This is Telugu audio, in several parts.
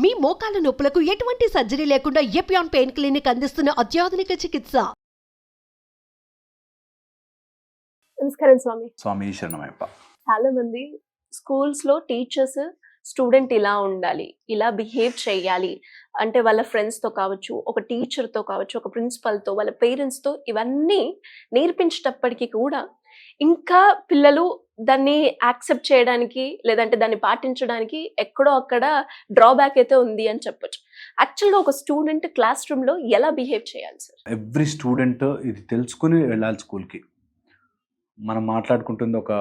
మీ మోకాల నొప్పులకు ఎటువంటి సర్జరీ లేకుండా ఎపియాన్ పెయిన్ క్లినిక్ అందిస్తున్న అత్యాధునిక చికిత్స. నమస్కారం స్వామి. స్వామి శరణమయ్యప్ప. చాలా మంది స్కూల్స్ లో టీచర్స్ స్టూడెంట్ ఇలా ఉండాలి, ఇలా బిహేవ్ చేయాలి అంటే వాళ్ళ ఫ్రెండ్స్ తో కావచ్చు, ఒక టీచర్ తో కావచ్చు, ఒక ప్రిన్సిపల్ తో, వాళ్ళ పేరెంట్స్ తో ఇవన్నీ నేర్పించేటప్పటికీ కూడా ఇంకా పిల్లలు దాన్ని యాక్సెప్ట్ చేయడానికి లేదంటే దాన్ని పాటించడానికి ఎక్కడో అక్కడ డ్రాబ్యాక్ అయితే ఉంది అని చెప్పొచ్చు. యాక్చువల్గా ఒక స్టూడెంట్ క్లాస్ రూమ్ లో ఎలా బిహేవ్ చేయాలి సార్? ఎవ్రీ స్టూడెంట్ ఇది తెలుసుకుని వెళ్ళాలి స్కూల్కి. మనం మాట్లాడుకుంటుంది ఒక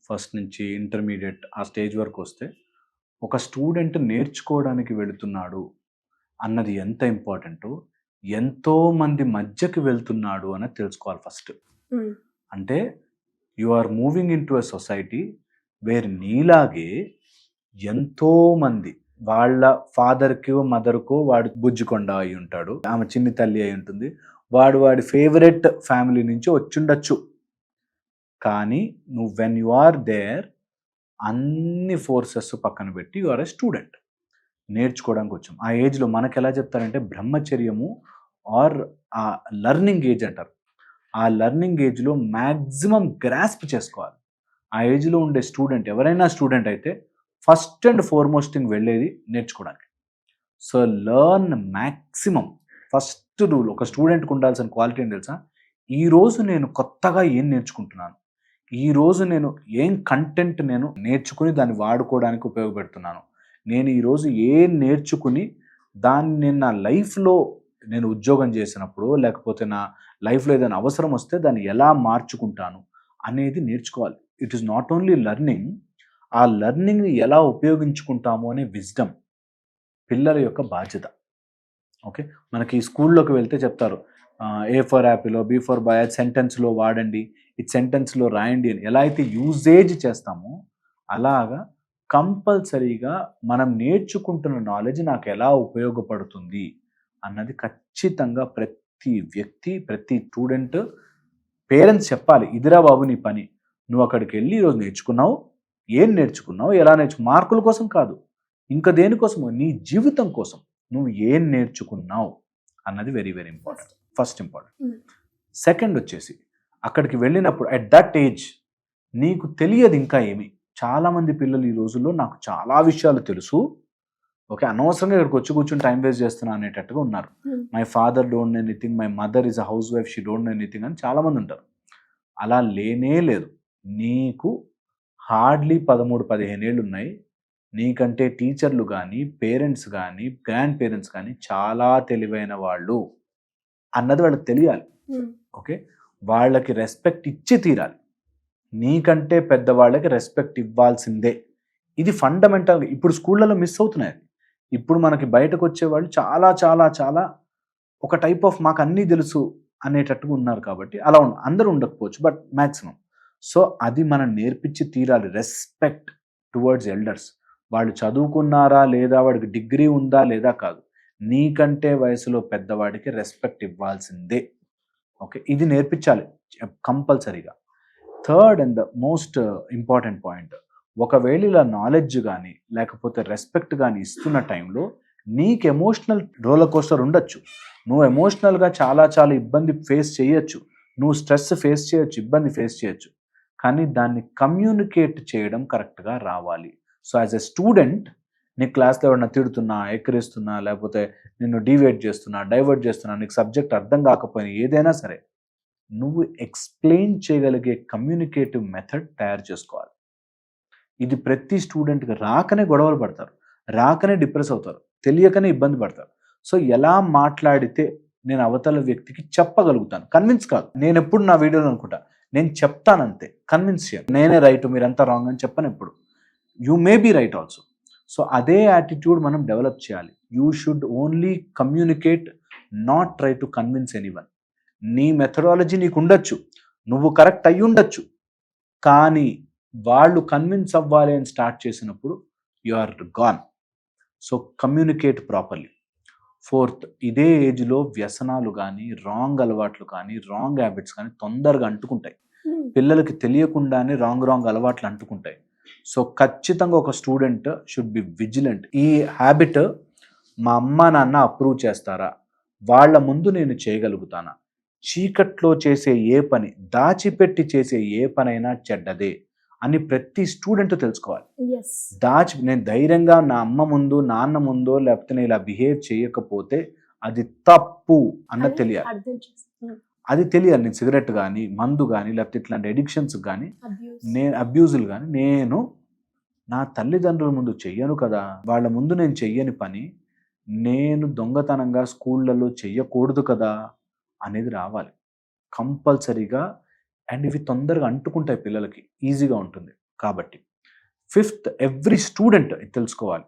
ఫస్ట్ నుంచి ఇంటర్మీడియట్ ఆ స్టేజ్ వరకు వస్తే ఒక స్టూడెంట్ నేర్చుకోవడానికి వెళుతున్నాడు అన్నది ఎంత ఇంపార్టెంటో, ఎంతో మంది మధ్యకి వెళ్తున్నాడు అని తెలుసుకోవాలి ఫస్ట్. అంటే you are moving into a society where నీలాగే ఎంతో మంది వాళ్ళ ఫాదర్కో మదర్కో వాడు బుజ్జికొండ అయి ఉంటాడు, ఆమె చిన్ని తల్లి అయి ఉంటుంది, వాడి ఫేవరెట్ ఫ్యామిలీ నుంచి వచ్చిండొచ్చు. కానీ నువ్వు వెన్ యు ఆర్ దేర్ అన్ని ఫోర్సెస్ పక్కన పెట్టి యు ఆర్ ఎ స్టూడెంట్, నేర్చుకోవడానికి వచ్చాం. ఆ ఏజ్లో మనకు ఎలా చెప్తారంటే బ్రహ్మచర్యము ఆర్ ఆ లర్నింగ్ ఏజ్ అంటారు. ఆ లర్నింగ్ ఏజ్లో మ్యాక్సిమం గ్రాస్ప్ చేసుకోవాలి. ఆ ఏజ్లో ఉండే స్టూడెంట్ ఎవరైనా స్టూడెంట్ అయితే ఫస్ట్ అండ్ ఫార్మోస్ట్ థింగ్ వెళ్ళేది నేర్చుకోవడానికి. So learn maximum. First rule ఒక స్టూడెంట్కి ఉండాల్సిన క్వాలిటీ ఏం తెలుసా? ఈరోజు నేను కొత్తగా ఏం నేర్చుకుంటున్నాను, ఈరోజు నేను ఏం కంటెంట్ నేను నేర్చుకుని దాన్ని వాడుకోవడానికి ఉపయోగపెడుతున్నాను, నేను ఈరోజు ఏం నేర్చుకుని దాన్ని నేను నా లైఫ్లో నేను ఉద్యోగం చేసినప్పుడు లేకపోతే నా లైఫ్లో ఏదైనా అవసరం వస్తే దాన్ని ఎలా మార్చుకుంటాను అనేది నేర్చుకోవాలి. It is not only learning, ఆ లర్నింగ్ని ఎలా ఉపయోగించుకుంటాము అనే విజ్డమ్ పిల్లల యొక్క బాధ్యత. ఓకే, మనకి స్కూల్లోకి వెళ్తే చెప్తారు ఏ ఫర్ యాపిలో, బి ఫర్ బాయ్ సెంటెన్స్లో వాడండి, ఇది సెంటెన్స్లో రాయండి అని. ఎలా అయితే యూజేజ్ చేస్తామో అలాగా కంపల్సరీగా మనం నేర్చుకుంటున్న నాలెడ్జ్ నాకు ఎలా ఉపయోగపడుతుంది అన్నది ఖచ్చితంగా ప్రతి వ్యక్తి, ప్రతి స్టూడెంట్, పేరెంట్స్ చెప్పాలి. ఇదిరా బాబు నీ పని, నువ్వు అక్కడికి వెళ్ళి ఈరోజు నేర్చుకున్నావు, ఏం నేర్చుకున్నావు, ఎలా మార్కుల కోసం కాదు, ఇంకా దేనికోసమో నీ జీవితం కోసం నువ్వు ఏం నేర్చుకున్నావు అన్నది very very important. First important. Second వచ్చేసి అక్కడికి వెళ్ళినప్పుడు అట్ దట్ ఏజ్ నీకు తెలియదు ఇంకా ఏమి. చాలామంది పిల్లలు ఈ రోజుల్లో నాకు చాలా విషయాలు తెలుసు, ఓకే, అనవసరంగా ఇక్కడికి వచ్చి కూర్చొని టైం వేస్ట్ చేస్తున్నా అనేటట్టుగా ఉన్నారు. My father don't know anything, my mother is a house wife, she don't know anything అని చాలామంది ఉంటారు. అలా లేనే లేదు. నీకు హార్డ్లీ 13-15 ఏళ్ళు ఉన్నాయి. నీకంటే టీచర్లు కానీ, పేరెంట్స్ కానీ, గ్రాండ్ పేరెంట్స్ కానీ చాలా తెలివైన వాళ్ళు అన్నది వాళ్ళకి తెలియాలి. ఓకే, వాళ్ళకి రెస్పెక్ట్ ఇచ్చి తీరాలి. నీకంటే పెద్దవాళ్ళకి రెస్పెక్ట్ ఇవ్వాల్సిందే. ఇది ఫండమెంటల్. ఇప్పుడు స్కూళ్ళలో మిస్ అవుతున్నాయి. ఇప్పుడు మనకి బయటకు వచ్చేవాళ్ళు చాలా చాలా చాలా ఒక టైప్ ఆఫ్ మాకు అన్నీ తెలుసు అనేటట్టుగా ఉన్నారు. కాబట్టి అలా అందరూ ఉండకపోవచ్చు, బట్ మ్యాక్సిమం. సో అది మనం నేర్పించి తీరాలి. Respect towards elders. వాళ్ళు చదువుకున్నారా లేదా, వాడికి డిగ్రీ ఉందా లేదా కాదు, నీకంటే వయసులో పెద్దవాడికి రెస్పెక్ట్ ఇవ్వాల్సిందే. ఓకే, ఇది నేర్పించాలి కంపల్సరీగా. Third and the most important point, ఒకవేళ ఇలా నాలెడ్జ్ కానీ లేకపోతే రెస్పెక్ట్ కానీ ఇస్తున్న టైంలో నీకు ఎమోషనల్ రోలర్ కోస్టర్ ఉండొచ్చు. నువ్వు ఎమోషనల్గా చాలా చాలా ఇబ్బంది ఫేస్ చేయొచ్చు, నువ్వు స్ట్రెస్ ఫేస్ చేయొచ్చు, ఇబ్బంది ఫేస్ చేయొచ్చు, కానీ దాన్ని కమ్యూనికేట్ చేయడం కరెక్ట్గా రావాలి. సో యాజ్ ఎ స్టూడెంట్ నీ క్లాస్లో ఎవరైనా తిడుతున్నా, ఎక్కిరిస్తున్నా, లేకపోతే నిన్ను డివేట్ చేస్తున్నా, డైవర్ట్ చేస్తున్నా, నీకు సబ్జెక్ట్ అర్థం కాకపోయినా ఏదైనా సరే నువ్వు ఎక్స్ప్లెయిన్ చేయగలిగే కమ్యూనికేటివ్ మెథడ్ తయారు చేసుకోవాలి. ఇది ప్రతి స్టూడెంట్కి రాకనే గొడవలు పడతారు, రాకనే డిప్రెస్ అవుతారు, తెలియకనే ఇబ్బంది పడతారు. సో ఎలా మాట్లాడితే నేను అవతల వ్యక్తికి చెప్పగలుగుతాను, కన్విన్స్ కాదు. నేను ఎప్పుడు నా వీడియోలో అనుకుంటా, నేను చెప్తానంతే, కన్విన్స్ చేయను. నేనే రైట్ మీరంతా రాంగ్ అని చెప్పను ఎప్పుడు. You may be right also. So అదే యాటిట్యూడ్ మనం డెవలప్ చేయాలి. You should only communicate, not try to convince anyone. నీ మెథడాలజీ నీకు ఉండొచ్చు, నువ్వు కరెక్ట్ అయ్యి ఉండొచ్చు, కానీ వాళ్ళు కన్విన్స్ అవ్వాలి అని స్టార్ట్ చేసినప్పుడు you are gone. So communicate properly. Fourth, ఇదే ఏజ్లో వ్యసనాలు కానీ, రాంగ్ అలవాట్లు కానీ, రాంగ్ హ్యాబిట్స్ కానీ తొందరగా అంటుకుంటాయి. పిల్లలకి తెలియకుండానే రాంగ్ అలవాట్లు అంటుకుంటాయి. సో ఖచ్చితంగా ఒక స్టూడెంట్ షుడ్ బి విజిలెంట్. ఈ హ్యాబిట్ మా అమ్మ నాన్న అప్రూవ్ చేస్తారా, వాళ్ళ ముందు నేను చేయగలుగుతానా, చీకట్లో చేసే ఏ పని, దాచిపెట్టి చేసే ఏ పనైనా చెడ్డదే అని ప్రతి స్టూడెంట్ తెలుసుకోవాలి. నేను ధైర్యంగా నా అమ్మ ముందు నాన్న ముందో లేకపోతే నేను ఇలా బిహేవ్ చేయకపోతే అది తప్పు అన్నది తెలియాలి. అది తెలియాలి. నేను సిగరెట్ కానీ మందు కానీ లేకపోతే ఇట్లాంటి ఎడిక్షన్స్ కానీ నేను అబ్యూజులు కానీ నేను నా తల్లిదండ్రుల ముందు చెయ్యను కదా, వాళ్ళ ముందు నేను చెయ్యని పని నేను దొంగతనంగా స్కూళ్ళలో చెయ్యకూడదు కదా అనేది రావాలి కంపల్సరీగా. అండ్ ఇవి తొందరగా అంటుకుంటాయి పిల్లలకి, ఈజీగా ఉంటుంది. కాబట్టి 5th, ఎవ్రీ స్టూడెంట్ ఇది తెలుసుకోవాలి,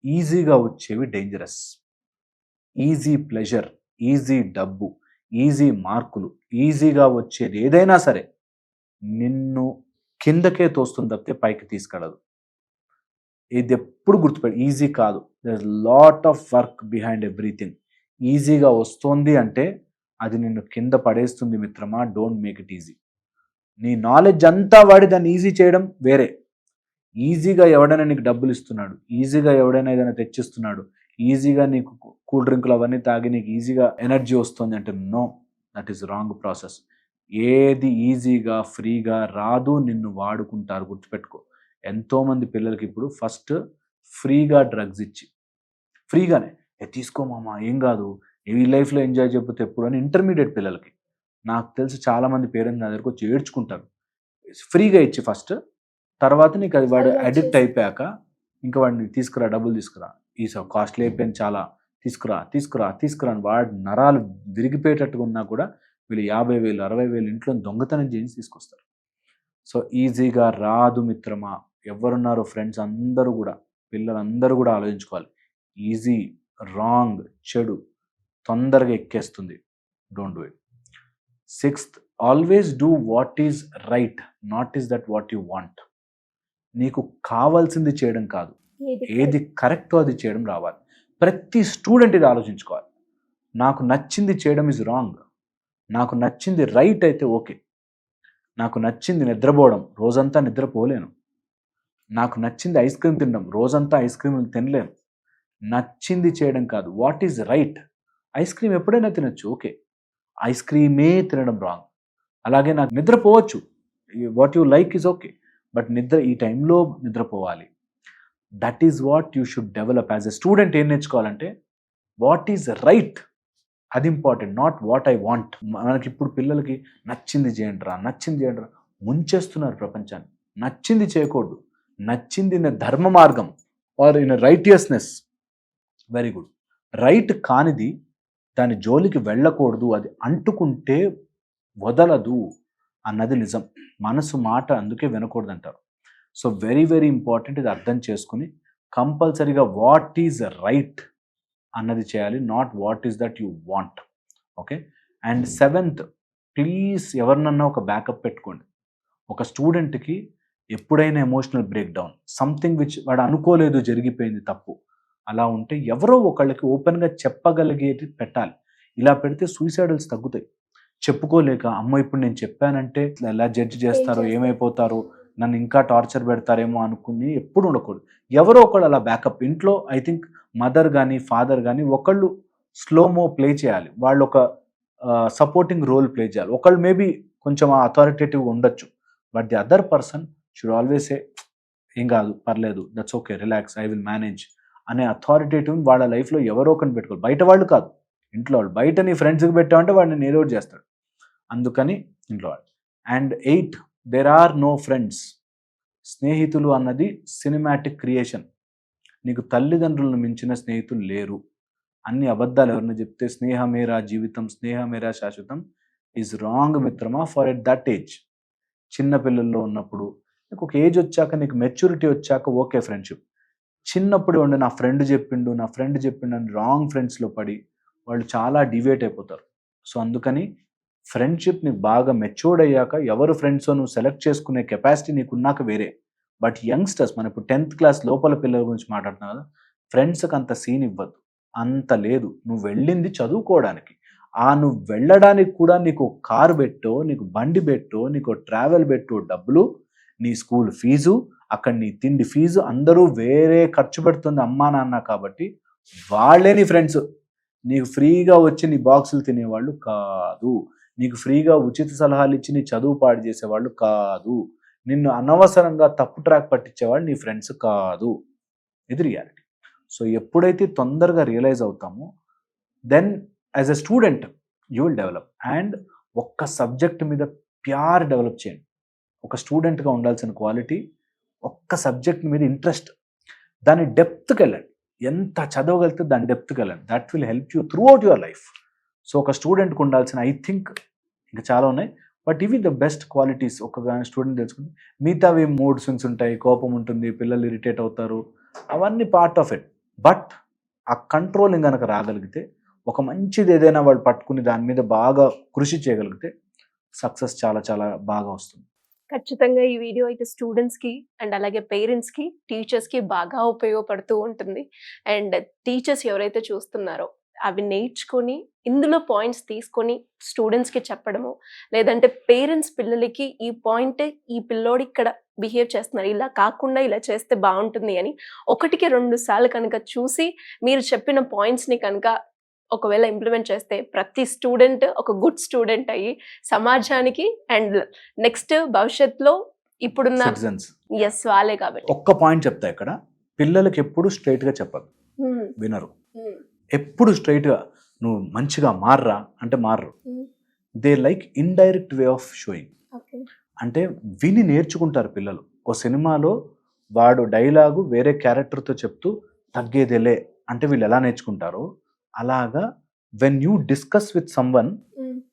ఈజీగా వచ్చేవి డేంజరస్, ఈజీ ప్లెజర్, ఈజీ డబ్బు, ఈజీ మార్కులు, ఈజీగా వచ్చేది ఏదైనా సరే నిన్ను కిందకే తోస్తుంది తప్పితే పైకి తీసుకెళ్ళదు. ఇది ఎప్పుడు గుర్తుపెట్టి, ఈజీ కాదు, there is lot of work behind everything. ఈజీగా వస్తుంది అంటే అది నిన్ను కింద పడేస్తుంది మిత్రమా. Don't make it easy. నీ నాలెడ్జ్ అంతా వాడి దాన్ని ఈజీ చేయడం వేరే. ఈజీగా ఎవడైనా నీకు డబ్బులు ఇస్తున్నాడు, ఈజీగా ఎవడైనా ఏదైనా తెచ్చిస్తున్నాడు, ఈజీగా నీకు కూల్ డ్రింకులు అవన్నీ తాగి నీకు ఈజీగా ఎనర్జీ వస్తుంది అంటే no, that is wrong process. ఏది ఈజీగా ఫ్రీగా రాదు, నిన్ను వాడుకుంటారు. గుర్తుపెట్టుకో. ఎంతోమంది పిల్లలకి ఇప్పుడు ఫస్ట్ ఫ్రీగా డ్రగ్స్ ఇచ్చి ఫ్రీగానే తీసుకో మామ ఏం కాదు, ఈ లైఫ్లో ఎంజాయ్ చేయకపోతే ఎప్పుడు అని ఇంటర్మీడియట్ పిల్లలకి నాకు తెలిసి చాలామంది పేరెంట్స్ నా దగ్గరకు వచ్చి ఏడ్చుకుంటారు. ఫ్రీగా ఇచ్చి ఫస్ట్, తర్వాత నీకు అది వాడు అడిక్ట్ అయిపోయాక ఇంకా వాడిని తీసుకురా, డబ్బులు తీసుకురా, ఈ కాస్ట్లీ అయిపోయింది చాలా, తీసుకురా తీసుకురా తీసుకురా అని వాడి నరాలు విరిగిపోయేటట్టుగా ఉన్నా కూడా వీళ్ళు 50,000 60,000 ఇంట్లో దొంగతనం చేసి తీసుకొస్తారు. సో ఈజీగా రాదు మిత్రమా. ఎవరున్నారో ఫ్రెండ్స్ అందరూ కూడా, పిల్లలందరూ కూడా ఆలోచించుకోవాలి. ఈజీ, రాంగ్, చెడు తొందరగా ఎక్కేస్తుంది. Don't do it. 6th, always do what is right, not is that what you want. నీకు కావాల్సింది చేయడం కాదు, ఏది కరెక్టో అది చేయడం రావాలి. ప్రతి స్టూడెంట్ ఇది ఆలోచించుకోవాలి. నాకు నచ్చింది చేయడం ఇస్ రాంగ్, నాకు నచ్చింది రైట్ అయితే ఓకే. నాకు నచ్చింది నిద్రపోవడం, రోజంతా నిద్రపోలేను. నాకు నచ్చింది ఐస్ క్రీమ్ తినడం, రోజంతా ఐస్ క్రీమ్ తినలేను. నచ్చింది చేయడం కాదు, what is right. Ice cream ఎప్పుడైనా తినచ్చు, ఓకే. ఐస్ క్రీమే తినడం రాంగ్. అలాగే నాకు నిద్రపోవచ్చు, what you like is okay, but నిద్ర ఈ టైంలో నిద్రపోవాలి. That is what you should develop. As a student ఏం నేర్చుకోవాలంటే వాట్ ఈజ్ రైట్, అది important, not what I want. మనకి ఇప్పుడు పిల్లలకి నచ్చింది చేయండిరా, నచ్చింది చేయండిరా, ముంచేస్తున్నారు ప్రపంచాన్ని. నచ్చింది చేయకూడదు, నచ్చింది ఇన్ ధర్మ మార్గం or in righteousness, very good. Right కానిది దాని జోలికి వెళ్ళకూడదు, అది అంటుకుంటే వదలదు అన్నది నిజం. మనసు మాట అందుకే వినకూడదు అంటారు. సో వెరీ వెరీ ఇంపార్టెంట్, ఇది అర్థం చేసుకుని కంపల్సరీగా వాట్ ఈజ్ రైట్ అన్నది చేయాలి, not what is that you want. Okay. And 7th, please ఎవరినన్నా ఒక బ్యాకప్ పెట్టుకోండి. ఒక స్టూడెంట్కి ఎప్పుడైనా emotional break down, something which వాడు అనుకోలేదు జరిగిపోయింది తప్పు, అలా ఉంటే ఎవరో ఒకళ్ళకి ఓపెన్గా చెప్పగలిగేది పెట్టాలి. ఇలా పెడితే సూసైడల్స్ తగ్గుతాయి. చెప్పుకోలేక అమ్మో ఇప్పుడు నేను చెప్పానంటే ఎలా జడ్జి చేస్తారో, ఏమైపోతారో, నన్ను ఇంకా టార్చర్ పెడతారేమో అనుకుని ఎప్పుడు ఉండకూడదు. ఎవరో ఒకళ్ళు అలా బ్యాకప్, ఇంట్లో ఐ థింక్ మదర్ కానీ ఫాదర్ కానీ ఒకళ్ళు స్లోమో ప్లే చేయాలి, వాళ్ళు ఒక సపోర్టింగ్ రోల్ ప్లే చేయాలి. ఒకళ్ళు మేబీ కొంచెం అథారిటేటివ్గా ఉండొచ్చు, but the other person should always say ఏం కాదు, పర్లేదు, that's okay, relax, I will manage అనే అథారిటేటివ్ వాళ్ళ లైఫ్లో ఎవరో ఒకరిని పెట్టుకోవాలి. బయట వాళ్ళు కాదు, ఇంట్లో వాళ్ళు. బయట నీ ఫ్రెండ్స్కి పెట్టామంటే వాడిని ఏదో ఒకటి చేస్తాడు, అందుకని ఇంట్లో వాళ్ళు. And 8, there are no friends. స్నేహితులు అన్నది సినిమాటిక్ క్రియేషన్. నీకు తల్లిదండ్రులను మించిన స్నేహితులు లేరు. అన్ని అబద్ధాలు ఎవరైనా చెప్తే స్నేహమేరా జీవితం, స్నేహమేరా శాశ్వతం ఈజ్ రాంగ్ మిత్రమా. ఫర్ ఎట్ దట్ ఏజ్, చిన్నపిల్లల్లో ఉన్నప్పుడు, నీకు ఒక ఏజ్ వచ్చాక, నీకు మెచ్యూరిటీ వచ్చాక ఓకే ఫ్రెండ్షిప్. చిన్నప్పుడు ఉండి నా ఫ్రెండ్ చెప్పిండు అని రాంగ్ ఫ్రెండ్స్లో పడి వాళ్ళు చాలా డివేట్ అయిపోతారు. సో అందుకని ఫ్రెండ్షిప్ నీకు బాగా మెచ్యూర్డ్ అయ్యాక ఎవరు ఫ్రెండ్సో నువ్వు సెలెక్ట్ చేసుకునే కెపాసిటీ నీకు ఉన్నాక వేరే. బట్ యంగ్స్టర్స్, మనం ఇప్పుడు 10th క్లాస్ లోపల పిల్లల గురించి మాట్లాడుతున్నాం కదా, ఫ్రెండ్స్కి అంత సీన్ ఇవ్వద్దు, అంత లేదు. నువ్వు వెళ్ళింది చదువుకోవడానికి, నువ్వు వెళ్ళడానికి కూడా నీకు కారు పెట్టో, నీకు బండి పెట్టో, నీకు ట్రావెల్ పెట్టో డబ్బులు, నీ స్కూల్ ఫీజు, అక్కడ నీ తిండి ఫీజు, అందరూ వేరే ఖర్చు పెడుతుంది అమ్మా నాన్న. కాబట్టి వాళ్ళే నీ ఫ్రెండ్స్. నీకు ఫ్రీగా వచ్చి నీ బాక్సులు తినేవాళ్ళు కాదు. నీకు ఫ్రీగా ఉచిత సలహాలు ఇచ్చి నీ చదువు పాడు చేసేవాళ్ళు కాదు. నిన్ను అనవసరంగా తప్పు ట్రాక్ పట్టించేవాళ్ళు నీ ఫ్రెండ్స్ కాదు. ఇది రియాలిటీ. సో ఎప్పుడైతే తొందరగా రియలైజ్ అవుతామో then as a student you will develop. And ఒక్క సబ్జెక్ట్ మీద ప్యార్ డెవలప్ చేయండి. ఒక స్టూడెంట్గా ఉండాల్సిన క్వాలిటీ ఒక్క సబ్జెక్ట్ మీద ఇంట్రెస్ట్, దాని డెప్త్కి వెళ్ళండి. ఎంత చదవగలిగితే దాని డెప్త్కి వెళ్ళండి. That will help you through out your life. So ఒక స్టూడెంట్కి ఉండాల్సిన ఐ థింక్ ఇంకా చాలా ఉన్నాయి, బట్ ఇవి ద బెస్ట్ క్వాలిటీస్ ఒక స్టూడెంట్ తెలుసుకుంటే. మిగతావి మూడ్ స్వింగ్స్ ఉంటాయి, కోపం ఉంటుంది, పిల్లలు ఇరిటేట్ అవుతారు, అవన్నీ పార్ట్ ఆఫ్ ఇట్. బట్ ఆ కంట్రోలింగ్ కనుక రాగలిగితే, ఒక మంచిది ఏదైనా వాళ్ళు పట్టుకుని దాని మీద బాగా కృషి చేయగలిగితే సక్సెస్ చాలా చాలా బాగా వస్తుంది. ఖచ్చితంగా ఈ వీడియో అయితే స్టూడెంట్స్కి అండ్ అలాగే పేరెంట్స్కి టీచర్స్కి బాగా ఉపయోగపడుతూ ఉంటుంది. అండ్ టీచర్స్ ఎవరైతే చూస్తున్నారో అవి నేర్చుకొని ఇందులో పాయింట్స్ తీసుకొని స్టూడెంట్స్కి చెప్పడము, లేదంటే పేరెంట్స్ పిల్లలకి ఈ పాయింట్ ఈ పిల్లోడు ఇక్కడ బిహేవ్ చేస్తున్నారు, ఇలా కాకుండా ఇలా చేస్తే బాగుంటుంది అని 1కి 2 సార్లు కనుక చూసి మీరు చెప్పిన పాయింట్స్ని కనుక ఒకవేళ ఇంప్లిమెంట్ చేస్తే ప్రతి స్టూడెంట్ ఒక గుడ్ స్టూడెంట్ అయ్యి సమాజానికి అండ్ నెక్స్ట్ భవిష్యత్తులో ఇప్పుడున్న సిటిజన్స్ ఎస్ వాళ్ళే కాబట్టి. ఒక్క పాయింట్ చెప్తా ఇక్కడ, పిల్లలకి ఎప్పుడు స్ట్రైట్గా చెప్పదు, వినరు. ఎప్పుడు స్ట్రైట్గా నువ్వు మంచిగా మారరా అంటే మారరు. They like indirect way of showing. అంటే విని నేర్చుకుంటారు పిల్లలు. ఓ సినిమాలో వాడు డైలాగు వేరే క్యారెక్టర్తో చెప్తూ తగ్గేదేలే అంటే వీళ్ళు ఎలా నేర్చుకుంటారో, అలాగా when you discuss with someone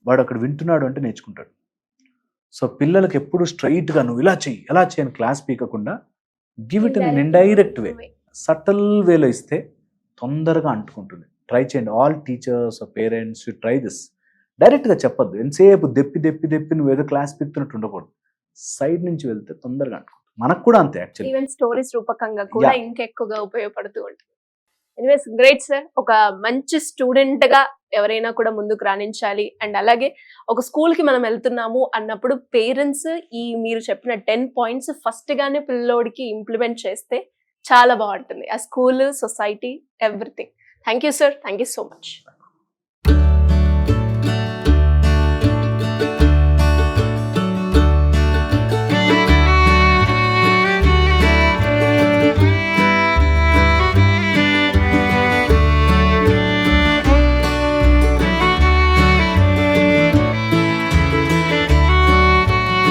వాడు అక్కడ వింటున్నాడు అంటే నేర్చుకుంటాడు. సో పిల్లలకి ఎప్పుడు స్ట్రైట్గా నువ్వు ఇలా చెయ్యి ఎలా చేయని క్లాస్ పీకకుండా give it in indirect way, subtle వేలో ఇస్తే తొందరగా అంటుకుంటుంది. ట్రై చేయండి. All teachers parents you try this. డైరెక్ట్గా చెప్పొద్దు. ఎంతసేపు దెప్పి నువ్వు ఏదో క్లాస్ పీకుతున్నట్టు ఉండకూడదు. సైడ్ నుంచి వెళ్తే తొందరగా అంటుకుంటుంది. మనకు కూడా అంతే యాక్చువల్లీ. ఈవెన్ స్టోరీస్ రూపకంగా కూడా ఇంకెక్కువగా ఉపయోగపడుతూ ఉంటుంది. Anyways great sir. ఒక మంచి స్టూడెంట్ గా ఎవరైనా కూడా ముందుకు రాణించాలి అండ్ అలాగే ఒక స్కూల్ కి మనం వెళ్తున్నాము అన్నప్పుడు పేరెంట్స్ ఈ మీరు చెప్పిన 10 పాయింట్స్ ఫస్ట్ గానే పిల్లోడికి ఇంప్లిమెంట్ చేస్తే చాలా బాగుంటుంది. ఆ school, society, everything. Thank you sir. Thank you so much.